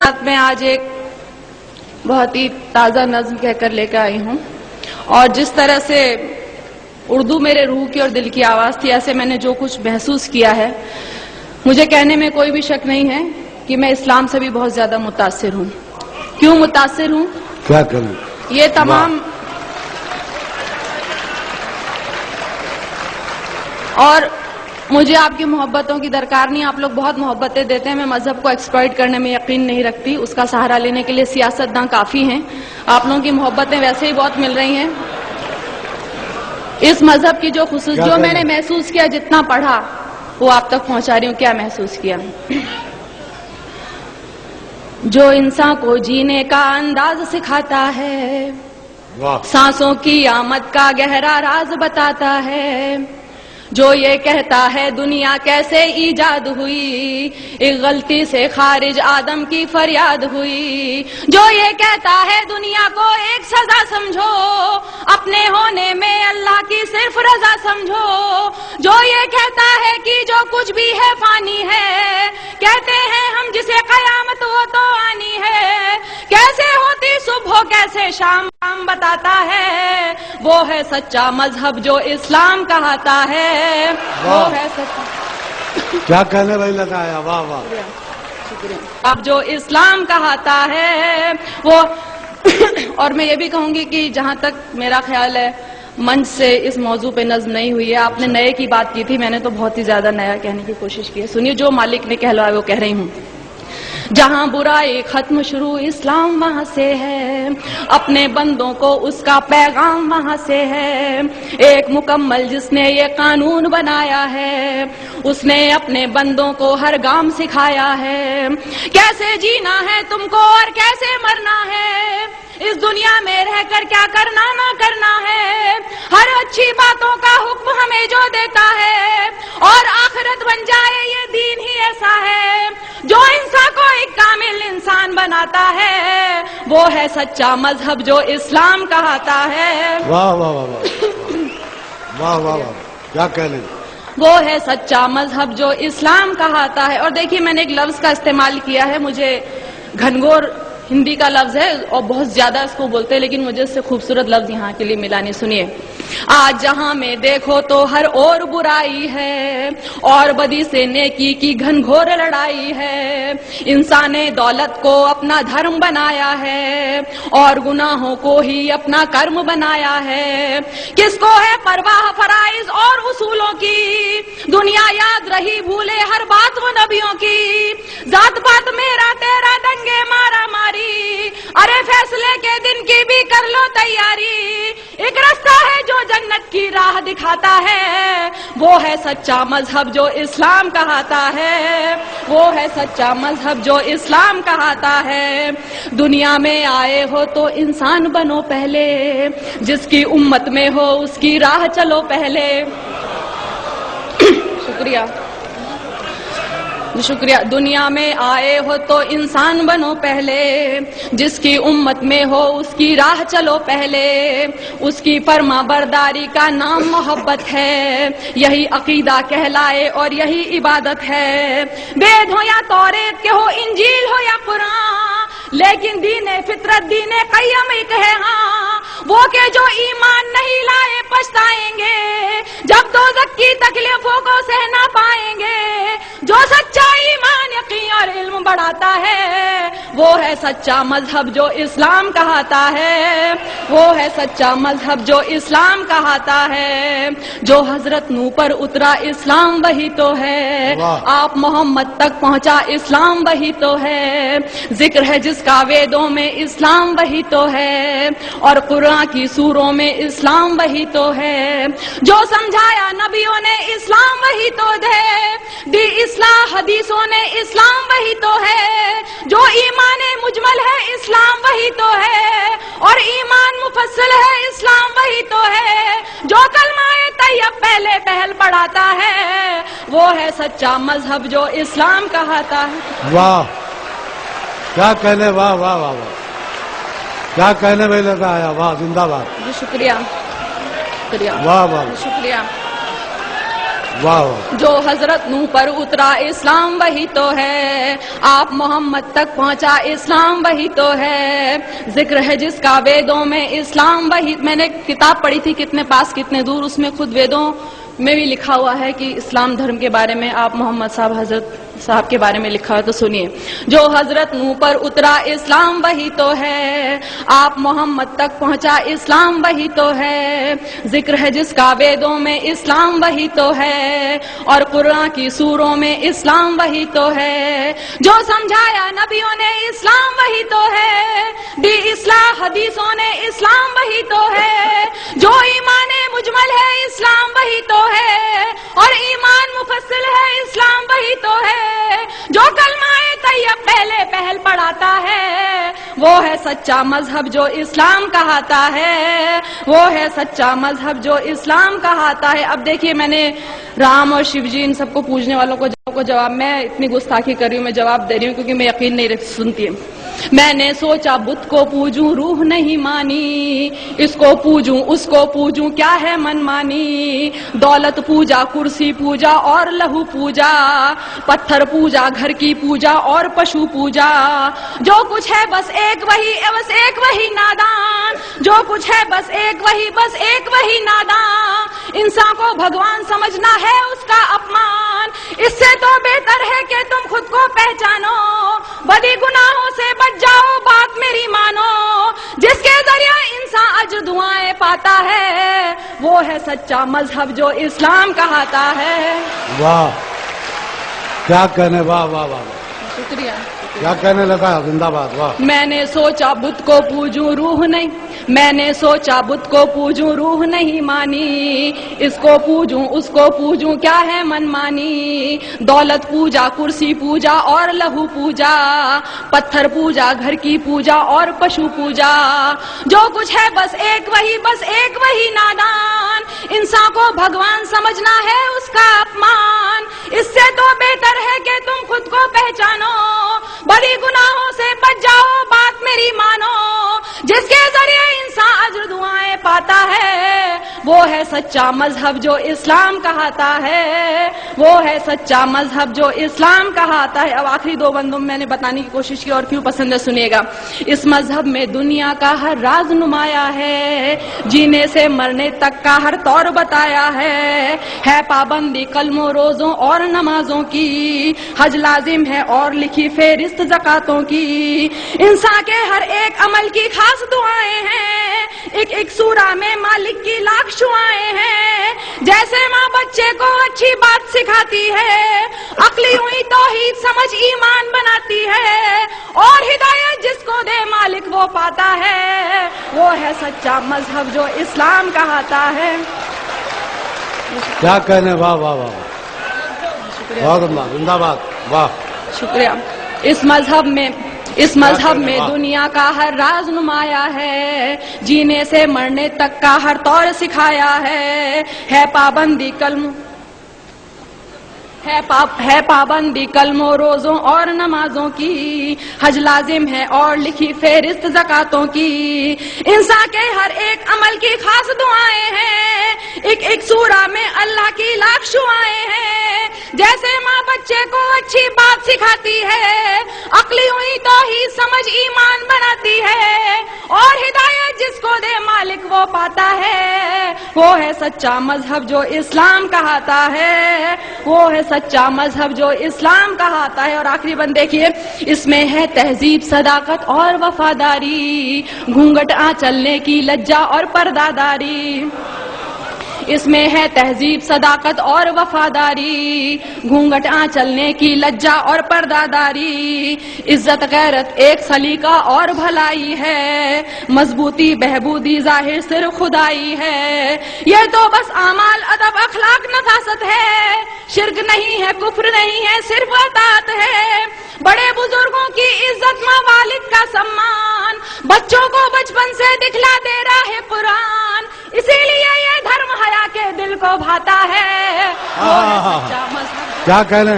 साथ में आज एक बहुत ही ताज़ा नज़्म कहकर लेकर आई हूँ और जिस तरह से उर्दू मेरे रूह की और दिल की आवाज़ थी, ऐसे मैंने जो कुछ महसूस किया है, मुझे कहने में कोई भी शक नहीं है कि मैं इस्लाम से भी बहुत ज़्यादा मुतासिर हूँ। क्यों मुतासिर हूँ? क्या करूँ? ये तमाम और मुझे आपकी मोहब्बतों की दरकार नहीं। आप लोग बहुत मोहब्बतें देते हैं। मैं मजहब को एक्सप्लॉइट करने में यकीन नहीं रखती। उसका सहारा लेने के लिए सियासतदान काफी हैं। आप लोगों की मोहब्बतें वैसे ही बहुत मिल रही हैं। इस मजहब की जो मैंने महसूस किया, जितना पढ़ा वो आप तक पहुंचा रही हूँ। क्या महसूस किया? जो इंसान को जीने का अंदाज सिखाता है, सांसों की आमद का गहरा राज बताता है, जो ये कहता है दुनिया कैसे ईजाद हुई, एक गलती से खारिज आदम की फरियाद हुई, जो ये कहता है दुनिया को एक सजा समझो, अपने होने में अल्लाह की सिर्फ रजा समझो, जो ये कहता है कि जो कुछ भी है फानी है, कहते हैं हम जिसे कयामत वो तो आनी है, कैसे होती सुबह कैसे शाम बताता है, वो है सच्चा मजहब जो इस्लाम कहता है, वो है सच्चा। क्या कहने भाई लगाया, वाह वाह, शुक्रिया। अब जो इस्लाम कहता है वो और मैं ये भी कहूंगी कि जहां तक मेरा ख्याल है, मंच से इस मौजू पे नज़्म नहीं हुई है। आपने नए की बात की थी, मैंने तो बहुत ही ज्यादा नया कहने की कोशिश की है। सुनिए, जो मालिक ने कहलवाया वो कह रही हूँ। जहां बुराई खत्म शुरू इस्लाम वहां से है, अपने बंदों को उसका पैगाम वहां से है, एक मुकम्मल जिसने ये कानून बनाया है, उसने अपने बंदों को हर गाम सिखाया है, कैसे जीना है तुमको और कैसे मरना है, इस दुनिया में रहकर क्या करना ना करना है, हर अच्छी बातों का हुक्म हमें जो देता है, और आखिरत बन जाए ये दीन ही ऐसा है, जो इंसान को एक कामिल इंसान बनाता है, वो है सच्चा मजहब जो इस्लाम कहता है। वाह वाह वाह वाह वाह वाह, क्या कहने, वो है सच्चा मजहब जो इस्लाम कहता है। और देखिए, मैंने एक लफ्ज का इस्तेमाल किया है, मुझे घनघोर हिंदी का लफ्ज है और बहुत ज्यादा इसको बोलते हैं, लेकिन मुझे इससे खूबसूरत लफ्ज यहाँ के लिए मिला नहीं। सुनिए, आज जहां में देखो तो हर और बुराई है, और बदी से नेकी की घनघोर लड़ाई है, इंसान ने दौलत को अपना धर्म बनाया है, और गुनाहों को ही अपना कर्म बनाया है, किसको है परवाह फराइज और उसूलों की, दुनिया याद रही भूले हर बात वो नबियों की, जात पात मेरा तेरा दंगे मारा मारी, अरे फैसले के दिन की भी कर लो तैयारी, एक रास्ता है जो जन्नत की राह दिखाता है, वो है सच्चा मजहब जो इस्लाम कहता है, वो है सच्चा मजहब जो इस्लाम कहता है। दुनिया में आए हो तो इंसान बनो पहले, जिसकी उम्मत में हो उसकी राह चलो पहले। शुक्रिया शुक्रिया। दुनिया में आए हो तो इंसान बनो पहले, जिसकी उम्मत में हो उसकी राह चलो पहले, उसकी फरमा बरदारी का नाम मोहब्बत है, यही अकीदा कहलाए और यही इबादत है, वेद हो या तौरेत के हो, इंजील हो या कुरान, लेकिन दीने फितरत दीने क़य्यम एक है हाँ, वो के जो ईमान नहीं लाए पछताएंगे, जब दोज़ख की तकलीफों को सह ना पाएंगे, जो सच्चा ईमान यकीन और इल्म बढ़ाता है, वो है सच्चा मजहब जो इस्लाम कहता है, वो है सच्चा मजहब जो इस्लाम कहता है, जो हजरत नूह पर उतरा इस्लाम वही तो है, आप मोहम्मद तक पहुंचा इस्लाम वही तो है, जिक्र है जिसका वेदों में इस्लाम वही तो है, और कुरान की सूरों में इस्लाम वही तो है, जो समझाया नबियों ने इस्लाम वही तो दी इस्लाह हदीसों ने इस्लाम वही तो है, जो ईमान मुजमल है इस्लाम वही तो है, और ईमान मुफस्सल है इस्लाम वही तो है, जो कलमाए तैयब पहले पहल पढ़ाता है, वो है सच्चा मजहब जो इस्लाम कहता है। वाह, क्या कहने, वाह वाह वाह वाह, क्या कहने में लगा आया, वाह, जिंदाबाद। शुक्रिया शुक्रिया, वाह वाह, शुक्रिया। واہ واہ. جو حضرت نوح پر اترا اسلام وہی تو ہے، آپ محمد تک پہنچا اسلام وہی تو ہے، ذکر ہے جس کا ویدوں میں اسلام وہی. میں نے کتاب پڑھی تھی کتنے پاس کتنے دور، اس میں خود ویدوں میں بھی لکھا ہوا ہے کہ اسلام دھرم کے بارے میں آپ محمد صاحب حضرت صاحب کے بارے میں لکھا ہے، تو سنیے. جو حضرت نوح پر اترا اسلام وہی تو ہے، آپ محمد تک پہنچا اسلام وہی تو ہے، ذکر ہے جس کا ویدوں میں اسلام وہی تو ہے، اور قرآن کی سوروں میں اسلام وہی تو ہے، جو سمجھایا نبیوں نے اسلام وہی تو ہے، دی اصلاح حدیثوں نے اسلام وہی تو ہے، جو ایمان مجمل ہے اسلام وہی تو ہے، اور ایمان مفصل ہے اسلام وہی تو ہے، جو کلمہ طیب پہلے پہل پڑھاتا ہے، وہ ہے سچا مذہب جو اسلام کہاتا ہے، وہ ہے سچا مذہب جو اسلام کہاتا ہے. اب دیکھیے میں نے رام اور شیو جی ان سب کو پوجنے والوں کو جواب، میں اتنی گستاخی کر رہی ہوں، میں جواب دے رہی ہوں کیونکہ میں یقین نہیں سنتی. میں نے سوچا بت کو پوجوں روح نہیں مانی، اس کو پوجوں اس کو پوجوں کیا ہے من مانی، دولت پوجا کرسی پوجا اور لہو پوجا، پتھر پوجا گھر کی پوجا اور پشو پوجا، جو کچھ ہے بس ایک وہی نادان، جو کچھ ہے بس ایک وہی نادان، انسان کو بھگوان سمجھنا ہے اس کا اپمان، اس سے تو بہتر ہے کہ تم خود کو پہچانو، بدی گناہوں سے بچ جاؤ بات میری مانو، جس کے ذریعہ انسان اجر دعائیں پاتا ہے، وہ ہے سچا مذہب جو اسلام کہاتا ہے. واہ کیا کہنے، واہ واہ واہ. شکریہ. کیا کہنے لگا، زندہ باد. واہ. میں نے سوچا بت کو پوجوں روح نہیں، میں نے سوچا بت کو پوجوں روح نہیں مانی، اس کو پوجوں اس کو پوجوں کیا ہے من مانی، دولت پوجا کرسی پوجا اور لہو پوجا، پتھر پوجا گھر کی پوجا اور پشو پوجا، جو کچھ ہے بس ایک وہی نادان، انسان کو بھگوان سمجھنا ہے اس کا اپمان، اس سے تو بہتر ہے کہ تم خود کو پہچانو، بڑی گناہوں سے بچ جاؤ بات میری مانو، جس کے ذریعے انسان اجر دعائیں پاتا ہے، وہ ہے سچا مذہب جو اسلام کہاتا ہے، وہ ہے سچا مذہب جو اسلام کہاتا ہے. اب آخری دو بندوں میں نے بتانے کی کوشش کی اور کیوں پسند ہے سنیے گا. اس مذہب میں دنیا کا ہر راز نمایا ہے، جینے سے مرنے تک کا ہر طور بتایا ہے پابندی کلموں روزوں اور نمازوں کی، حج لازم ہے اور لکھی فہرست زکاتوں کی، انسان کے ہر ایک عمل کی خاص دعائیں ہیں، ایک سورہ میں مالک کی لاکھ شعائیں ہیں، جیسے ماں بچے کو اچھی بات سکھاتی ہے، عقلی ہوئی توحید سمجھ ایمان بناتی ہے، اور ہدایت جس کو دے مالک وہ پاتا ہے، وہ ہے سچا مذہب جو اسلام کہاتا ہے. کیا کہنے، واہ واہ واہ. بہت اللہ، زندہ باد. واہ شکریہ. اس مذہب میں دنیا کا ہر راز نمایا ہے، جینے سے مرنے تک کا ہر طور سکھایا ہے پابندی کلموں روزوں اور نمازوں کی، حج لازم ہے اور لکھی فہرست زکاتوں کی، انسان کے ہر ایک عمل کی خاص دعائیں ہیں، ایک سورہ میں اللہ کی لاکھ شعائیں ہیں، جیسے ماں بچے کو اچھی بات سکھاتی ہے، عقلی ہوئی توحید سمجھ ایمان بناتی ہے، اور ہدایت جس کو دے مالک وہ پاتا ہے، وہ ہے سچا مذہب جو اسلام کہاتا ہے، وہ ہے سچا مذہب جو اسلام کہاتا ہے. اور آخری بند دیکھیے، اس میں ہے تہذیب صداقت اور وفاداری، گھونگھٹ چلنے کی لجا اور پرداداری، اس میں ہے تہذیب صداقت اور وفاداری، گھونگھٹ چلنے کی لجا اور پرداداری، عزت غیرت ایک سلیقہ اور بھلائی ہے، مضبوطی بہبودی ظاہر صرف خدائی ہے، یہ تو بس اعمال ادب اخلاق نفاست ہے، شرک نہیں ہے کفر نہیں ہے صرف اطاعت ہے، بڑے بزرگوں کی عزت ماں والد کا سمان، بچوں کو بچپن سے دکھلا دے رہا ہے قرآن، اسی لیے یہ دھرم حیا کے دل کو بھاتا ہے، وہ ہے سچا مذہب. کیا کہنے.